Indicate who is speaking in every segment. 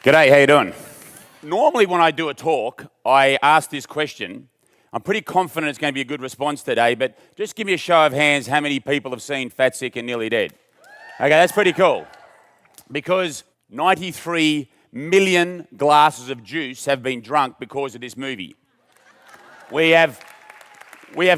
Speaker 1: G'day, how you doing? Normally when I do a talk, I ask this question. I'm pretty confident it's going to be a good response today, but just give me a show of hands how many people have seen Fat, Sick and Nearly Dead. Okay, that's pretty cool. Because 93 million glasses of juice have been drunk because of this movie. We have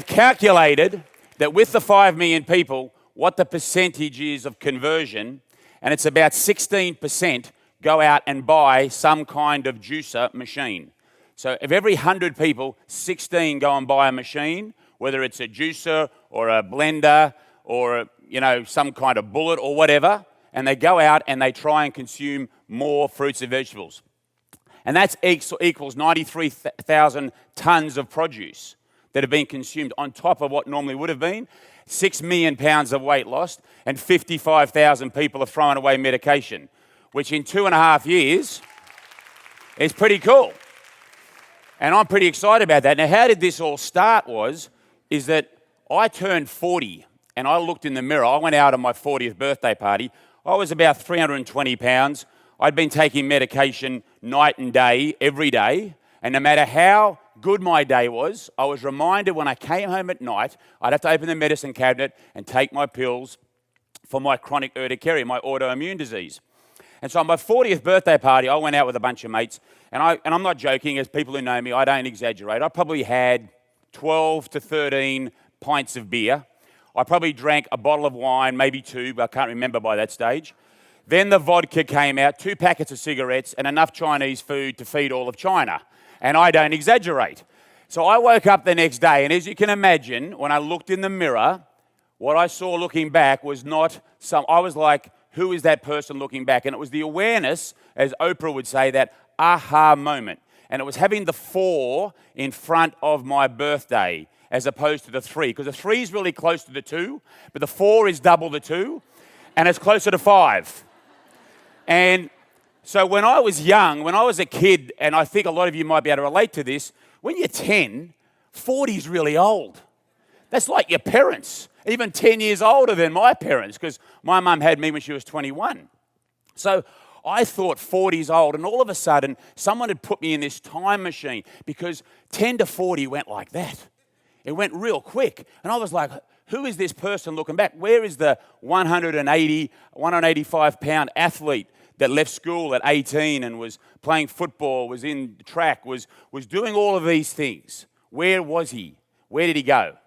Speaker 1: calculated that with the 5 million people, what the percentage is of conversion, and it's about 16% go out and buy some kind of juicer machine. So of every 100 people, 16 go and buy a machine, whether it's a juicer or a blender or some kind of bullet or whatever, and they go out and they try and consume more fruits and vegetables. And that equals 93,000 tons of produce that have been consumed on top of what normally would have been. 6 million pounds of weight lost, and 55,000 people have thrown away medication, which in 2.5 years is pretty cool. And I'm pretty excited about that. Now, how did this all start is that I turned 40 and I looked in the mirror. I went out on my 40th birthday party. I was about 320 pounds. I'd been taking medication night and day, every day. And no matter how good my day was, I was reminded when I came home at night, I'd have to open the medicine cabinet and take my pills for my chronic urticaria, my autoimmune disease. And so on my 40th birthday party, I went out with a bunch of mates, and I'm not joking, as people who know me, I don't exaggerate. I probably had 12 to 13 pints of beer. I probably drank a bottle of wine, maybe 2, but I can't remember by that stage. Then the vodka came out, 2 packets of cigarettes, and enough Chinese food to feed all of China. And I don't exaggerate. So I woke up the next day, and as you can imagine, when I looked in the mirror, what I saw looking back was I was like, who is that person looking back? And it was the awareness, as Oprah would say, that aha moment. And it was having the 4 in front of my birthday as opposed to the 3. Because the 3 is really close to the 2, but the 4 is double the 2, and it's closer to 5. And so when I was young, when I was a kid, and I think a lot of you might be able to relate to this, when you're 10, 40 is really old. That's like your parents, even 10 years older than my parents, because my mum had me when she was 21. So I thought 40 is old, and all of a sudden, someone had put me in this time machine, because 10 to 40 went like that. It went real quick. And I was like, who is this person looking back? Where is the 185-pound athlete that left school at 18 and was playing football, was in track, was doing all of these things? Where was he? Where did he go?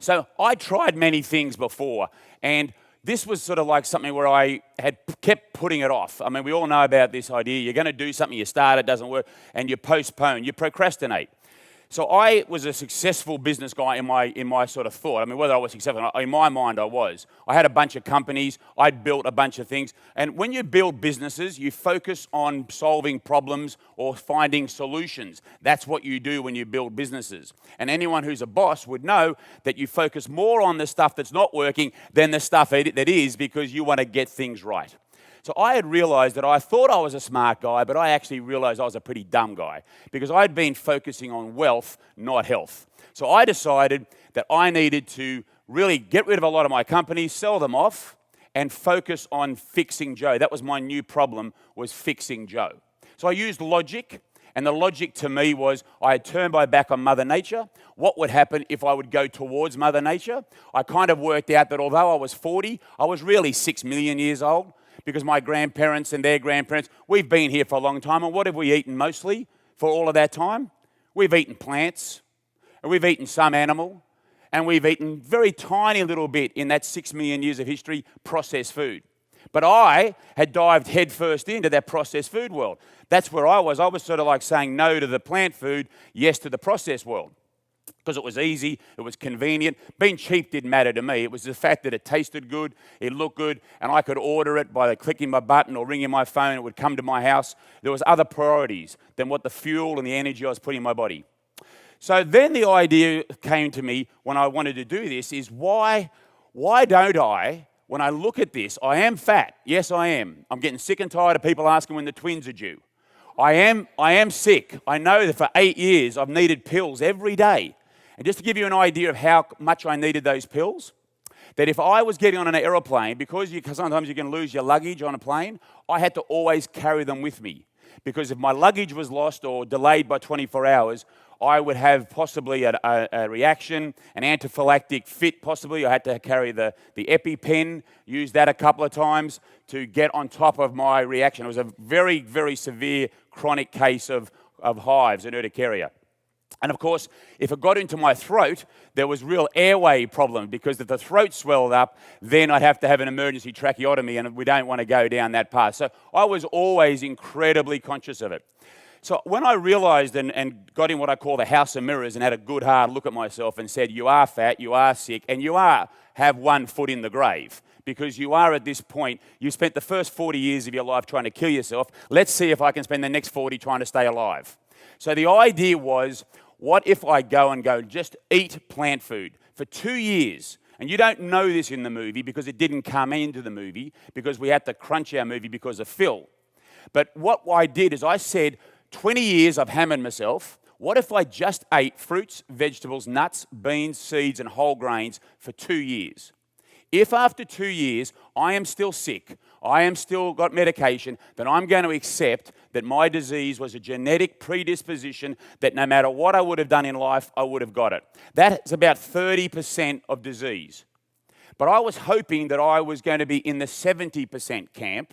Speaker 1: So I tried many things before, and this was sort of like something where I had kept putting it off. I mean, we all know about this idea. You're going to do something, you start, it doesn't work, and you postpone, you procrastinate. So I was a successful business guy in my sort of thought. I mean, whether I was successful, in my mind I was. I had a bunch of companies, I'd built a bunch of things. And when you build businesses, you focus on solving problems or finding solutions. That's what you do when you build businesses. And anyone who's a boss would know that you focus more on the stuff that's not working than the stuff that is, because you want to get things right. So I had realized that I thought I was a smart guy, but I actually realized I was a pretty dumb guy, because I'd been focusing on wealth, not health. So I decided that I needed to really get rid of a lot of my companies, sell them off, and focus on fixing Joe. That was my new problem, was fixing Joe. So I used logic, and the logic to me was I had turned my back on Mother Nature. What would happen if I would go towards Mother Nature? I kind of worked out that although I was 40, I was really 6 million years old, because my grandparents and their grandparents, we've been here for a long time, and what have we eaten mostly for all of that time? We've eaten plants, and we've eaten some animal, and we've eaten very tiny little bit in that 6 million years of history, processed food. But I had dived headfirst into that processed food world. That's where I was. I was sort of like saying no to the plant food, yes to the processed world. Because it was easy, it was convenient. Being cheap didn't matter to me. It was the fact that it tasted good, it looked good, and I could order it by clicking my button or ringing my phone. It would come to my house. There was other priorities than what the fuel and the energy I was putting in my body. So then the idea came to me when I wanted to do this is why don't I, when I look at this, I am fat. Yes, I am. I'm getting sick and tired of people asking when the twins are due. I am sick. I know that for 8 years I've needed pills every day. And just to give you an idea of how much I needed those pills, that if I was getting on an aeroplane, because sometimes you can lose your luggage on a plane, I had to always carry them with me. Because if my luggage was lost or delayed by 24 hours, I would have possibly a reaction, an anaphylactic fit possibly. I had to carry the EpiPen, use that a couple of times to get on top of my reaction. It was a very, very severe chronic case of hives and urticaria. And of course, if it got into my throat, there was real airway problem, because if the throat swelled up, then I'd have to have an emergency tracheotomy, and we don't want to go down that path. So I was always incredibly conscious of it. So when I realized and got in what I call the house of mirrors and had a good hard look at myself and said, you are fat, you are sick, and you have one foot in the grave, because you are at this point, you spent the first 40 years of your life trying to kill yourself. Let's see if I can spend the next 40 trying to stay alive. So the idea was, what if I go just eat plant food for 2 years? And you don't know this in the movie because it didn't come into the movie, because we had to crunch our movie because of Phil. But what I did is I said, 20 years I've hammered myself. What if I just ate fruits, vegetables, nuts, beans, seeds, and whole grains for 2 years? If after 2 years I am still sick, I am still got medication, then I'm going to accept that my disease was a genetic predisposition, that no matter what I would have done in life, I would have got it. That's about 30% of disease. But I was hoping that I was going to be in the 70% camp,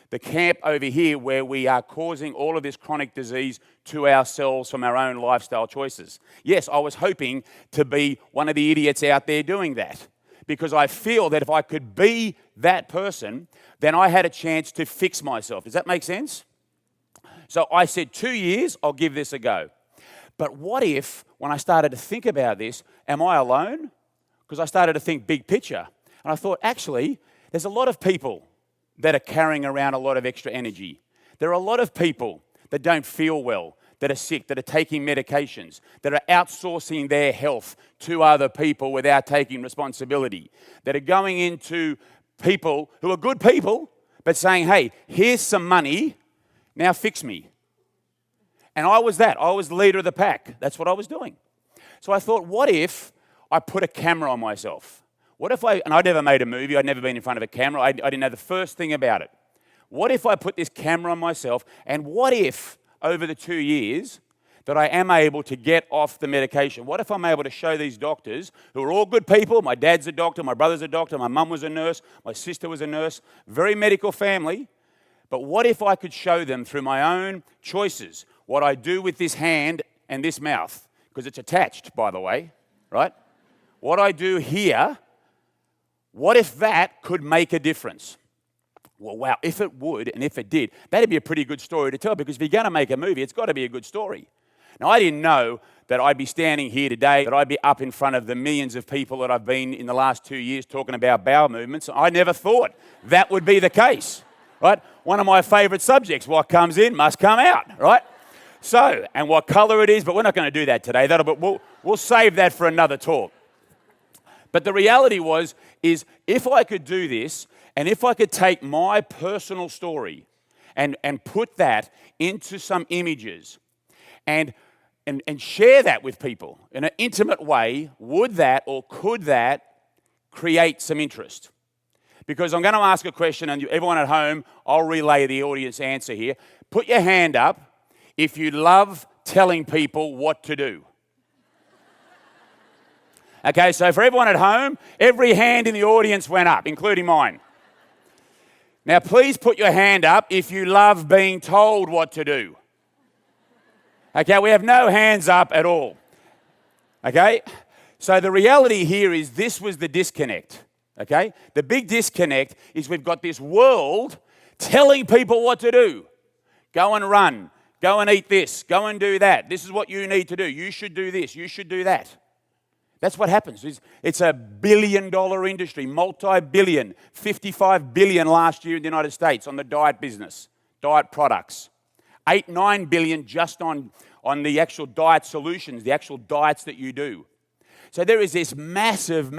Speaker 1: the camp over here where we are causing all of this chronic disease to ourselves from our own lifestyle choices. Yes, I was hoping to be one of the idiots out there doing that, because I feel that if I could be that person, then I had a chance to fix myself. Does that make sense? So I said, 2 years, I'll give this a go. But what if, when I started to think about this, am I alone? Because I started to think big picture. And I thought, actually, there's a lot of people that are carrying around a lot of extra energy. There are a lot of people that don't feel well, that are sick, that are taking medications, that are outsourcing their health to other people without taking responsibility, that are going into people who are good people, but saying, hey, here's some money, now fix me. And I was that. I was the leader of the pack. That's what I was doing. So I thought, what if I put a camera on myself? What if and I'd never made a movie, I'd never been in front of a camera, I didn't know the first thing about it. What if I put this camera on myself, and what if over the 2 years that I am able to get off the medication? What if I'm able to show these doctors, who are all good people, my dad's a doctor, my brother's a doctor, my mum was a nurse, my sister was a nurse, very medical family, but what if I could show them through my own choices what I do with this hand and this mouth, because it's attached, by the way, right? What I do here, what if that could make a difference? Well, wow, if it would, and if it did, that'd be a pretty good story to tell, because if you're going to make a movie, it's got to be a good story. Now, I didn't know that I'd be standing here today, that I'd be up in front of the millions of people that I've been in the last 2 years talking about bowel movements. I never thought that would be the case, right? One of my favourite subjects, what comes in must come out, right? So, and what colour it is, but we're not going to do that today. We'll save that for another talk. But the reality is if I could do this, and if I could take my personal story and put that into some images and share that with people in an intimate way, would that or could that create some interest? Because I'm going to ask a question, and everyone at home, I'll relay the audience answer here. Put your hand up if you love telling people what to do. Okay, so for everyone at home, every hand in the audience went up, including mine. Now, please put your hand up if you love being told what to do. Okay, we have no hands up at all. Okay, so the reality here is this was the disconnect. Okay, the big disconnect is we've got this world telling people what to do. Go and run, go and eat this, go and do that. This is what you need to do. You should do this, you should do that. That's what happens. It's a billion-dollar industry, multi-billion, 55 billion last year in the United States on the diet business, diet products. 9 billion just on the actual diet solutions, the actual diets that you do. So there is this massive,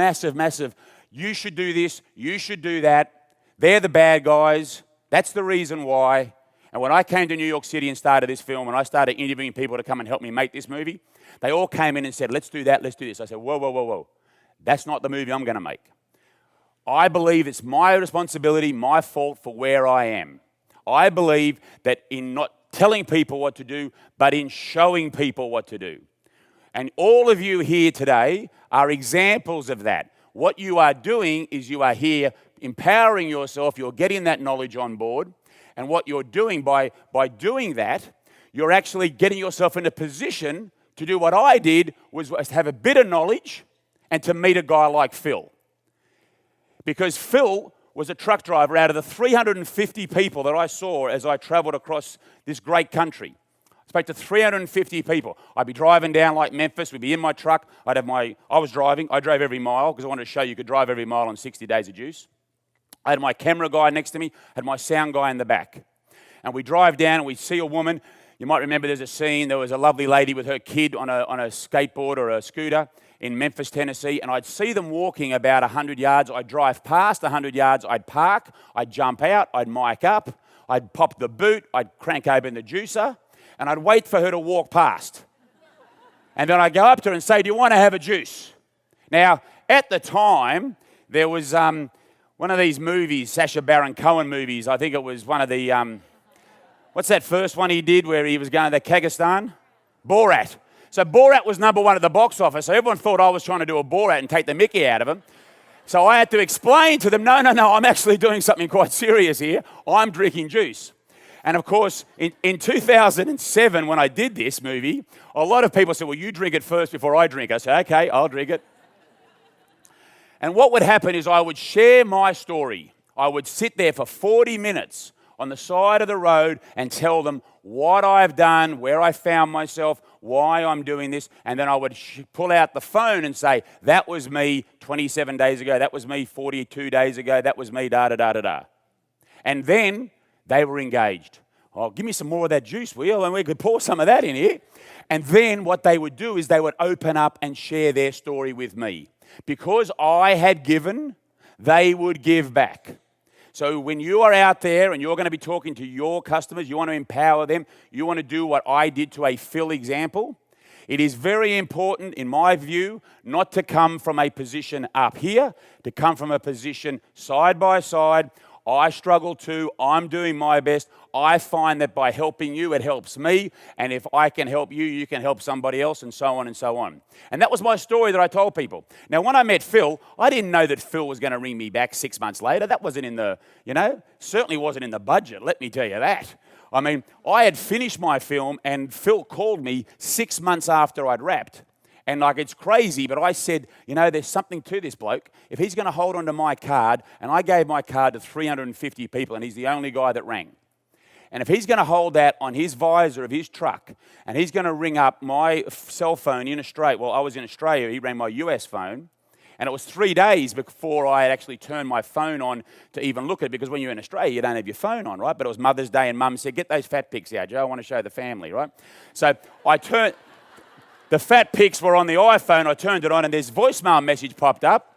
Speaker 1: you should do this, you should do that. They're the bad guys. That's the reason why. And when I came to New York City and started this film, and I started interviewing people to come and help me make this movie, they all came in and said, let's do that, let's do this. I said, whoa. That's not the movie I'm going to make. I believe it's my responsibility, my fault for where I am. I believe that in not telling people what to do, but in showing people what to do. And all of you here today are examples of that. What you are doing is you are here empowering yourself, you're getting that knowledge on board, and what you're doing by doing that, you're actually getting yourself in a position to do what I did, was to have a bit of knowledge and to meet a guy like Phil. Because Phil was a truck driver out of the 350 people that I saw as I traveled across this great country. I spoke to 350 people. I'd be driving down like Memphis, we'd be in my truck, I drove every mile because I wanted to show you could drive every mile on 60 days of juice. I had my camera guy next to me, had my sound guy in the back. And we drive down and we see a woman. You might remember there's a scene, there was a lovely lady with her kid on a skateboard or a scooter in Memphis, Tennessee, and I'd see them walking about 100 yards. I'd drive past 100 yards, I'd park, I'd jump out, I'd mic up, I'd pop the boot, I'd crank open the juicer, and I'd wait for her to walk past. And then I'd go up to her and say, do you want to have a juice? Now, at the time, there was one of these movies, Sacha Baron Cohen movies. I think it was one of the, what's that first one he did where he was going to Kazakhstan? Borat. So Borat was number one at the box office, so everyone thought I was trying to do a Borat and take the mickey out of him. So I had to explain to them, no, I'm actually doing something quite serious here. I'm drinking juice. And of course, in 2007, when I did this movie, a lot of people said, well, you drink it first before I drink it. I said, okay, I'll drink it. And what would happen is I would share my story. I would sit there for 40 minutes on the side of the road and tell them what I've done, where I found myself, why I'm doing this, and then I would pull out the phone and say, that was me 27 days ago, that was me 42 days ago, that was me, da-da-da-da-da. And then they were engaged. Oh, give me some more of that juice, will you? And we could pour some of that in here. And then what they would do is they would open up and share their story with me. Because I had given, they would give back. So when you are out there and you're going to be talking to your customers, you want to empower them, you want to do what I did to a Phil example, it is very important, in my view, not to come from a position up here, to come from a position side by side. I struggle too. I'm doing my best. I find that by helping you, it helps me. And if I can help you, you can help somebody else, and so on and so on. And that was my story that I told people. Now, when I met Phil, I didn't know that Phil was going to ring me back 6 months later. That wasn't in the, certainly wasn't in the budget, let me tell you that. I mean, I had finished my film, and Phil called me 6 months after I'd wrapped. And it's crazy, but I said, there's something to this bloke. If he's going to hold on to my card, and I gave my card to 350 people, and he's the only guy that rang. And if he's going to hold that on his visor of his truck, and he's going to ring up my cell phone in Australia, well, I was in Australia, he rang my US phone, and it was 3 days before I had actually turned my phone on to even look at it, because when you're in Australia, you don't have your phone on, right? But it was Mother's Day, and Mum said, get those fat pics out, Joe, I want to show the family, right? So I turned... The fat pics were on the iPhone. I turned it on, and this voicemail message popped up.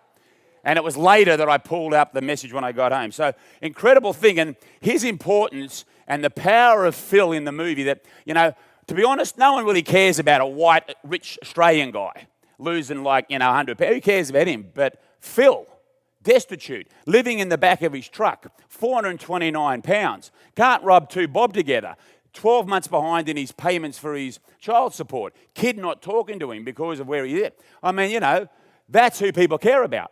Speaker 1: And it was later that I pulled up the message when I got home. So, incredible thing. And his importance and the power of Phil in the movie that, to be honest, no one really cares about a white, rich Australian guy losing 100 pounds. Who cares about him? But Phil, destitute, living in the back of his truck, 429 pounds, can't rub two bob together. 12 months behind in his payments for his child support. Kid not talking to him because of where he is. I mean, that's who people care about.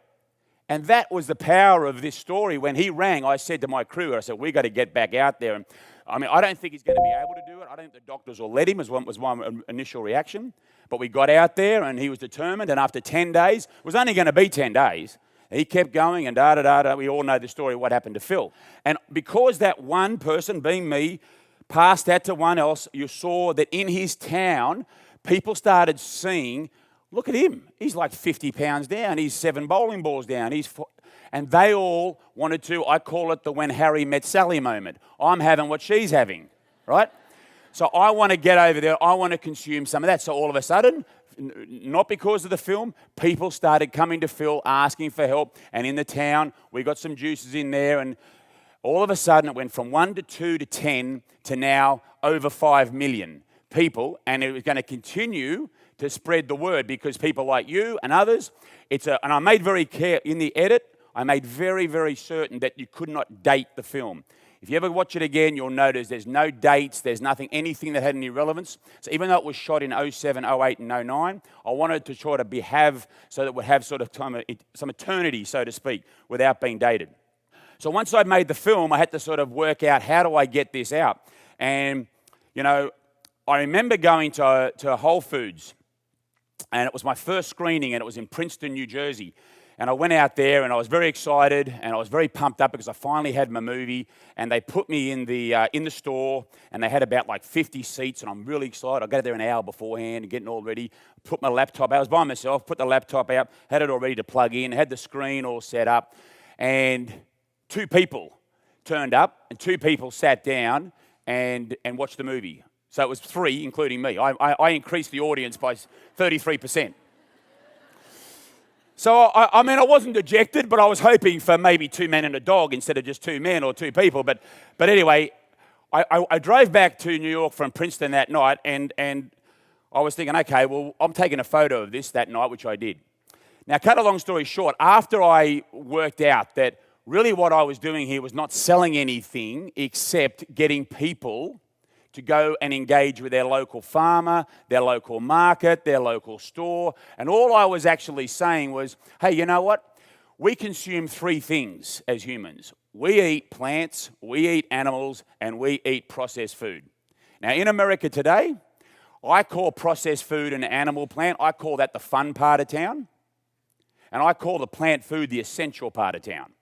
Speaker 1: And that was the power of this story. When he rang, I said to my crew, I said, we got to get back out there. And I don't think he's going to be able to do it. I don't think the doctors will let him, was one initial reaction. But we got out there, and he was determined. And after 10 days, it was only going to be 10 days, he kept going, and da-da-da-da. We all know the story of what happened to Phil. And because that one person, being me, passed that to one else, you saw that in his town, people started seeing, look at him. He's like 50 pounds down. He's 7 bowling balls down. And they all wanted to, I call it the when Harry met Sally moment. I'm having what she's having, right? So I want to get over there. I want to consume some of that. So all of a sudden, not because of the film, people started coming to Phil, asking for help. And in the town, we got some juices in there, and all of a sudden, it went from 1 to 2 to 10 to now over 5 million people, and it was going to continue to spread the word because people like you and others, and I made very clear in the edit, I made very, very certain that you could not date the film. If you ever watch it again, you'll notice there's no dates, there's nothing, anything that had any relevance. So even though it was shot in '07, '08, and '09, I wanted to try to have so that it would have sort of some eternity, so to speak, without being dated. So once I'd made the film, I had to sort of work out, how do I get this out? And, you know, I remember going to Whole Foods, and it was my first screening, and it was in Princeton, New Jersey. And I went out there, and I was very excited, and I was very pumped up because I finally had my movie. And they put me in the store, and they had about like 50 seats, and I'm really excited. I got there an hour beforehand, getting all ready. Put my laptop out. I was by myself. Put the laptop out. Had it all ready to plug in. Had the screen all set up, and 2 people turned up, and 2 people sat down and watched the movie. So it was 3, including me. I increased the audience by 33%. So, I mean, I wasn't dejected, but I was hoping for maybe 2 men and a dog instead of just 2 men or 2 people. But anyway, I drove back to New York from Princeton that night, and I was thinking, okay, well, I'm taking a photo of this that night, which I did. Now, cut a long story short, after I worked out that really what I was doing here was not selling anything except getting people to go and engage with their local farmer, their local market, their local store. And all I was actually saying was, hey, you know what? We consume 3 things as humans. We eat plants, we eat animals, and we eat processed food. Now, in America today, I call processed food an animal plant. I call that the fun part of town. And I call the plant food the essential part of town.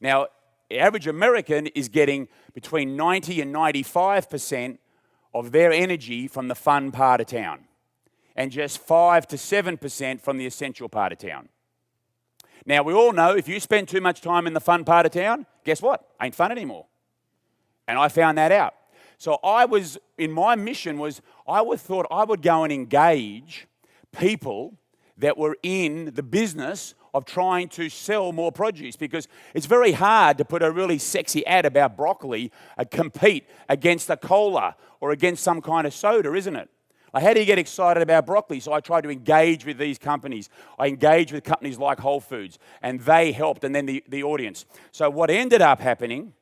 Speaker 1: Now, the average American is getting between 90 and 95% of their energy from the fun part of town, and just 5 to 7% from the essential part of town. Now, we all know if you spend too much time in the fun part of town, guess what? Ain't fun anymore. And I found that out. So my mission was, thought I would go and engage people that were in the business of trying to sell more produce, because it's very hard to put a really sexy ad about broccoli and compete against a cola or against some kind of soda, isn't it? Like, how do you get excited about broccoli? So I tried to engage with these companies. I engaged with companies like Whole Foods, and they helped, and then the audience. So what ended up happening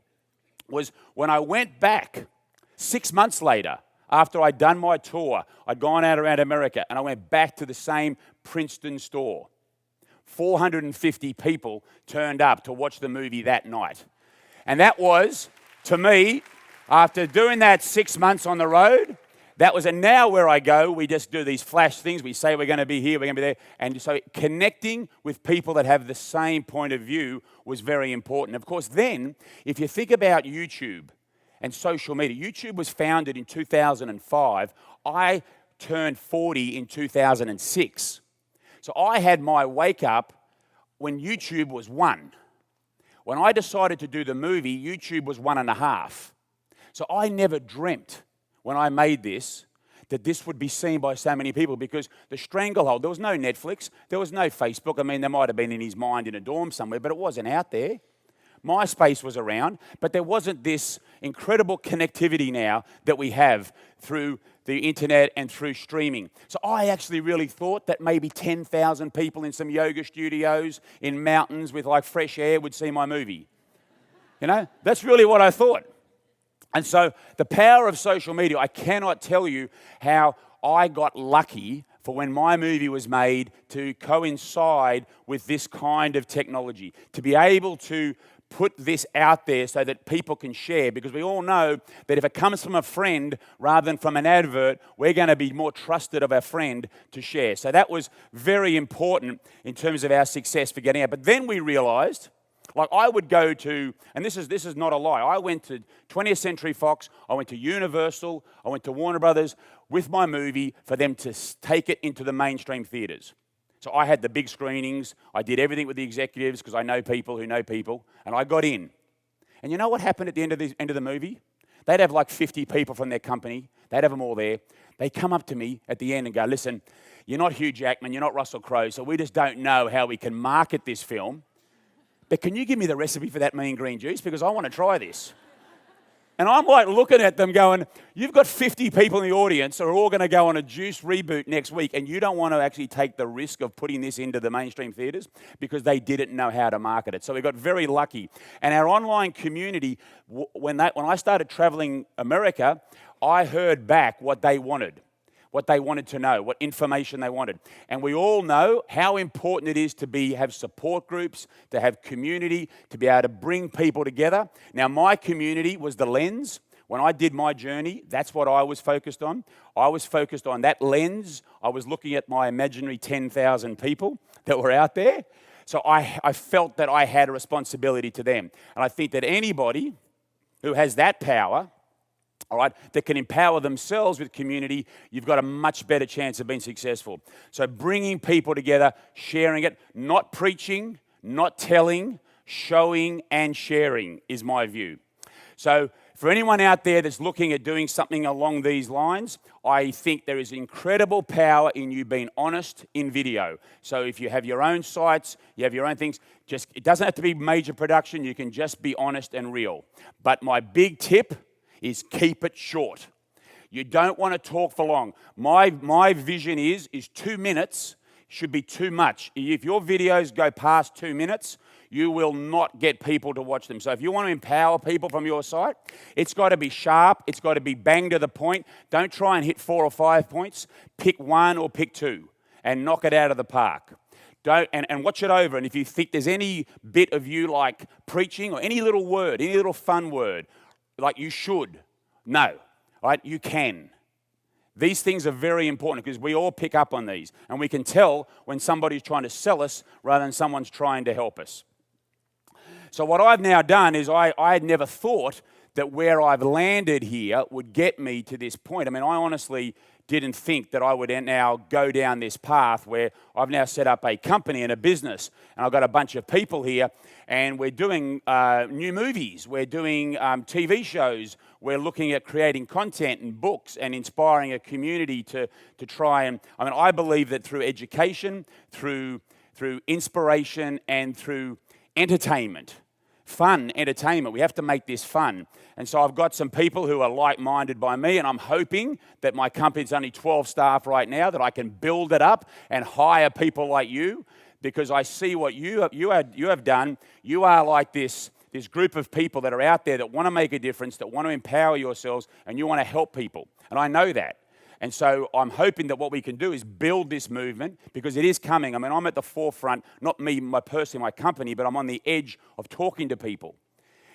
Speaker 1: was, when I went back 6 months later, after I'd done my tour, I'd gone out around America, and I went back to the same Princeton store. 450 people turned up to watch the movie that night. And that was, to me, after doing that 6 months on the road, that was, and now where I go, we just do these flash things. We say we're going to be here, we're going to be there. And so connecting with people that have the same point of view was very important. Of course, then, if you think about YouTube and social media, YouTube was founded in 2005. I turned 40 in 2006. So I had my wake up when YouTube was 1. When I decided to do the movie, YouTube was 1.5. So I never dreamt when I made this that this would be seen by so many people, because the stranglehold, there was no Netflix, there was no Facebook. I mean, there might have been in his mind in a dorm somewhere, but it wasn't out there. MySpace was around, but there wasn't this incredible connectivity now that we have through the internet and through streaming. So I actually really thought that maybe 10,000 people in some yoga studios in mountains with like fresh air would see my movie. You know, that's really what I thought. And so the power of social media, I cannot tell you how I got lucky for when my movie was made to coincide with this kind of technology, to be able to put this out there so that people can share, because we all know that if it comes from a friend rather than from an advert, we're going to be more trusted of our friend to share. So that was very important in terms of our success for getting out. But then we realized, like, I would go to, and this is not a lie, I went to 20th Century Fox, I went to Universal, I went to Warner Brothers with my movie for them to take it into the mainstream theaters. So I had the big screenings, I did everything with the executives because I know people who know people, and I got in. And you know what happened at the end of the movie? They'd have like 50 people from their company, they'd have them all there. They come up to me at the end and go, listen, you're not Hugh Jackman, you're not Russell Crowe, so we just don't know how we can market this film. But can you give me the recipe for that mean green juice? Because I want to try this. And I'm like looking at them going, you've got 50 people in the audience who are all going to go on a Juice reboot next week, and you don't want to actually take the risk of putting this into the mainstream theatres because they didn't know how to market it. So we got very lucky. And our online community, when I started traveling America, I heard back what they wanted to know, what information they wanted. And we all know how important it is to have support groups, to have community, to be able to bring people together. Now, my community was the lens. When I did my journey, that's what I was focused on. I was focused on that lens. I was looking at my imaginary 10,000 people that were out there. So I felt that I had a responsibility to them. And I think that anybody who has that power, all right, that can empower themselves with community, you've got a much better chance of being successful. So bringing people together, sharing it, not preaching, not telling, showing and sharing is my view. So for anyone out there that's looking at doing something along these lines, I think there is incredible power in you being honest in video. So if you have your own sites, you have your own things, it doesn't have to be major production, you can just be honest and real. But my big tip is keep it short. You don't want to talk for long. My vision is 2 minutes should be too much. If your videos go past 2 minutes, you will not get people to watch them. So if you want to empower people from your site, it's got to be sharp, it's got to be bang to the point. Don't try and hit 4 or 5 points. Pick 1 or pick 2 and knock it out of the park. And watch it over. And if you think there's any bit of you like preaching or any little word, any little fun word, like you should, no, right? You can. These things are very important because we all pick up on these and we can tell when somebody's trying to sell us rather than someone's trying to help us. So what I've now done is I had never thought that where I've landed here would get me to this point. I mean, I honestly didn't think that I would now go down this path where I've now set up a company and a business and I've got a bunch of people here and we're doing new movies, we're doing TV shows, we're looking at creating content and books and inspiring a community to try and, I believe that through education, through inspiration and through entertainment, fun entertainment. We have to make this fun. And so I've got some people who are like-minded by me, and I'm hoping that my company's only 12 staff right now, that I can build it up and hire people like you, because I see what you have done. You are like this group of people that are out there that want to make a difference, that want to empower yourselves, and you want to help people. And I know that. And so I'm hoping that what we can do is build this movement because it is coming. I'm at the forefront, not me, my company, but I'm on the edge of talking to people.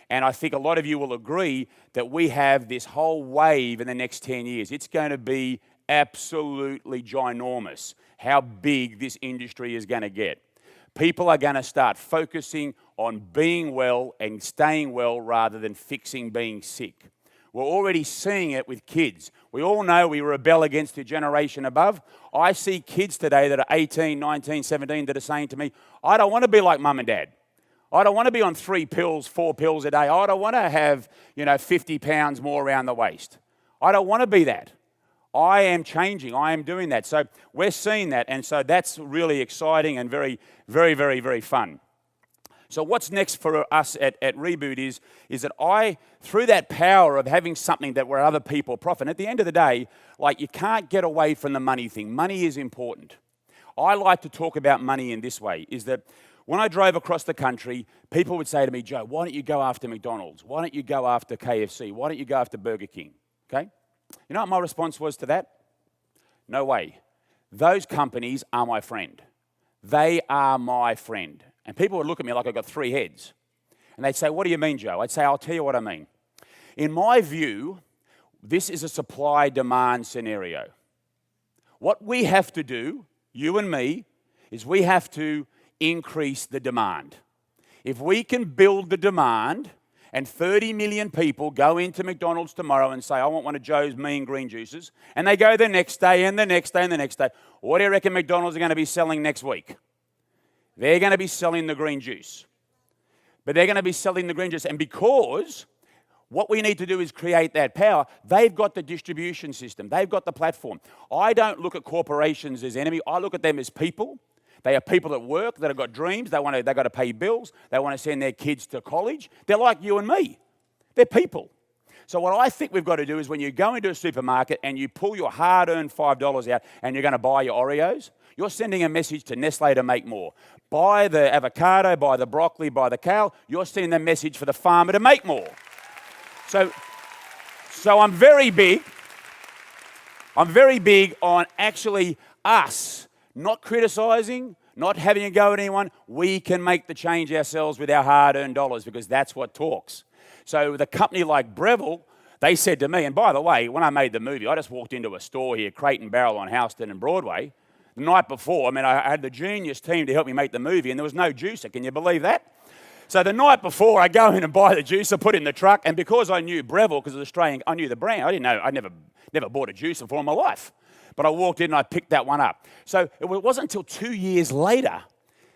Speaker 1: And I think a lot of you will agree that we have this whole wave in the next 10 years. It's going to be absolutely ginormous how big this industry is going to get. People are going to start focusing on being well and staying well rather than fixing being sick. We're already seeing it with kids. We all know we rebel against the generation above. I see kids today that are 18, 19, 17 that are saying to me, I don't want to be like mum and dad. I don't want to be on 3 pills, 4 pills a day. I don't want to have, 50 pounds more around the waist. I don't want to be that. I am changing. I am doing that. So we're seeing that. And so that's really exciting and very, very, very, very fun. So what's next for us at Reboot is that through that power of having something that where other people profit, at the end of the day, you can't get away from the money thing. Money is important. I like to talk about money in this way, is that when I drove across the country, people would say to me, Joe, why don't you go after McDonald's? Why don't you go after KFC? Why don't you go after Burger King? Okay? You know what my response was to that? No way. Those companies are my friend. They are my friend. And people would look at me like I've got 3 heads. And they'd say, what do you mean, Joe? I'd say, I'll tell you what I mean. In my view, this is a supply-demand scenario. What we have to do, you and me, is we have to increase the demand. If we can build the demand and 30 million people go into McDonald's tomorrow and say, I want one of Joe's mean green juices, and they go the next day and the next day and the next day, what do you reckon McDonald's are going to be selling next week? They're going to be selling the green juice. But they're going to be selling the green juice. And because what we need to do is create that power, they've got the distribution system. They've got the platform. I don't look at corporations as enemy. I look at them as people. They are people that work, that have got dreams. They've got to pay bills. They want to send their kids to college. They're like you and me. They're people. So what I think we've got to do is when you go into a supermarket and you pull your hard-earned $5 out and you're going to buy your Oreos, you're sending a message to Nestle to make more. Buy the avocado, buy the broccoli, buy the kale, you're sending the message for the farmer to make more. So I'm very big on actually us not criticising, not having a go at anyone. We can make the change ourselves with our hard-earned dollars because that's what talks. So with a company like Breville, they said to me, and by the way, when I made the movie, I just walked into a store here, Crate and Barrel on Houston and Broadway. The night before, I had the genius team to help me make the movie, and there was no juicer. Can you believe that? So the night before, I go in and buy the juicer, put it in the truck, and because I knew Breville, because it was Australian, I knew the brand. I didn't know. I never bought a juicer before in my life. But I walked in and I picked that one up. So it wasn't until 2 years later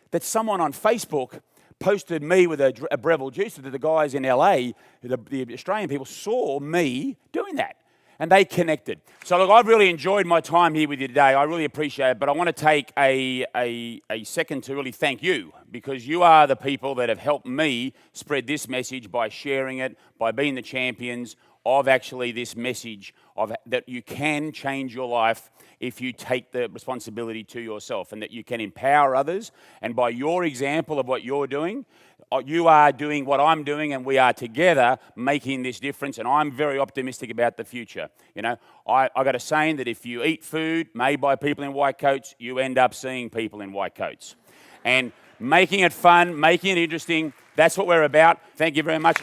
Speaker 1: that someone on Facebook posted me with a Breville juicer that the guys in LA, the Australian people, saw me doing that. And they connected. So look, I've really enjoyed my time here with you today. I really appreciate it. But I want to take a second to really thank you because you are the people that have helped me spread this message by sharing it, by being the champions of actually this message of that you can change your life if you take the responsibility to yourself and that you can empower others. And by your example of what you're doing, you are doing what I'm doing and we are together making this difference. And I'm very optimistic about the future. I got a saying that if you eat food made by people in white coats, you end up seeing people in white coats. And making it fun, making it interesting, that's what we're about. Thank you very much.